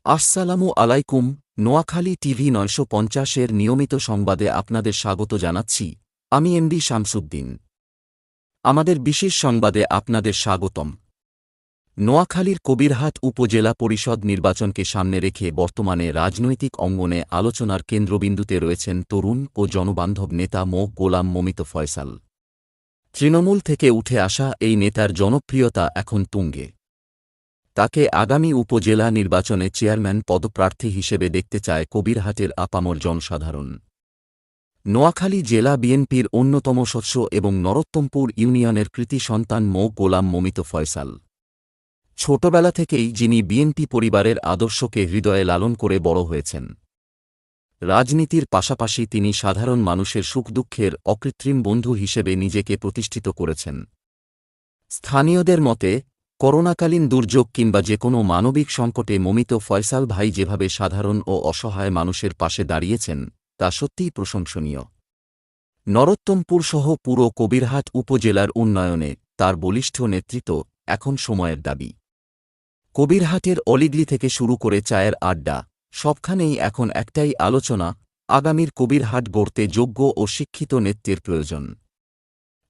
আসসালামু আলাইকুম। নোয়াখালী টিভি ৯৫০-এর নিয়মিত সংবাদে আপনাদের স্বাগত জানাচ্ছি। আমি এমডি শামসুদ্দিন। আমাদের বিশেষ সংবাদে আপনাদের স্বাগতম। নোয়াখালীর কবিরহাট উপজেলা পরিষদ নির্বাচনকে সামনে রেখে বর্তমানে রাজনৈতিক অঙ্গনে আলোচনার কেন্দ্রবিন্দুতে রয়েছেন তরুণ ও জনবান্ধব নেতা মো গোলাম মমিত ফয়সাল। তৃণমূল থেকে উঠে আসা এই নেতার জনপ্রিয়তা এখন তুঙ্গে। তাকে আগামী উপজেলা নির্বাচনে চেয়ারম্যান পদপ্রার্থী হিসেবে দেখতে চায় কবিরহাটের আপামর জনসাধারণ। নোয়াখালী জেলা বিএনপির অন্যতম সদস্য এবং নরোত্তমপুর ইউনিয়নের কৃতি সন্তান মো গোলাম মমিত ফয়সাল। ছোটবেলা থেকেই যিনি বিএনপি পরিবারের আদর্শকে হৃদয়ে লালন করে বড় হয়েছেন। রাজনীতির পাশাপাশি তিনি সাধারণ মানুষের সুখ-দুঃখের অকৃত্রিম বন্ধু হিসেবে নিজেকে প্রতিষ্ঠিত করেছেন। স্থানীয়দের মতে, করোনাকালীন দুর্যোগ কিংবা যেকোনো মানবিক সংকটে মমিত ফয়সাল ভাই যেভাবে সাধারণ ও অসহায় মানুষের পাশে দাঁড়িয়েছেন, তা সত্যিই প্রশংসনীয়। নরোত্তমপুরসহ পুরো কবিরহাট উপজেলার উন্নয়নে তার বলিষ্ঠ নেতৃত্ব এখন সময়ের দাবি। কবিরহাটের অলিগলি থেকে শুরু করে চায়ের আড্ডা, সবখানেই এখন একটাই আলোচনা: আগামীর কবিরহাট গড়তে যোগ্য ও শিক্ষিত নেতৃত্বের প্রয়োজন।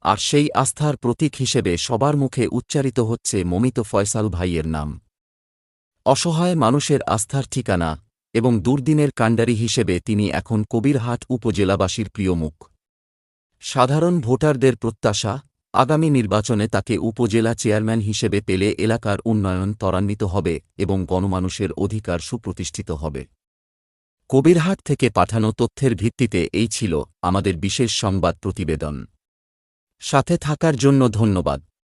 আর সেই আস্থার প্রতীক হিসেবে সবার মুখে উচ্চারিত হচ্ছে মমিত ফয়সাল ভাইয়ের নাম। অসহায় মানুষের আস্থার ঠিকানা এবং দুর্দিনের কাণ্ডারি হিসেবে তিনি এখন কবিরহাট উপজেলাবাসীর প্রিয় মুখ। সাধারণ ভোটারদের প্রত্যাশা, আগামী নির্বাচনে তাকে উপজেলা চেয়ারম্যান হিসেবে পেলে এলাকার উন্নয়ন ত্বরান্বিত হবে এবং গণমানুষের অধিকার সুপ্রতিষ্ঠিত হবে। কবিরহাট থেকে পাঠানো তথ্যের ভিত্তিতে এই ছিল আমাদের বিশেষ সংবাদ প্রতিবেদন। সাথে থাকার জন্য ধন্যবাদ।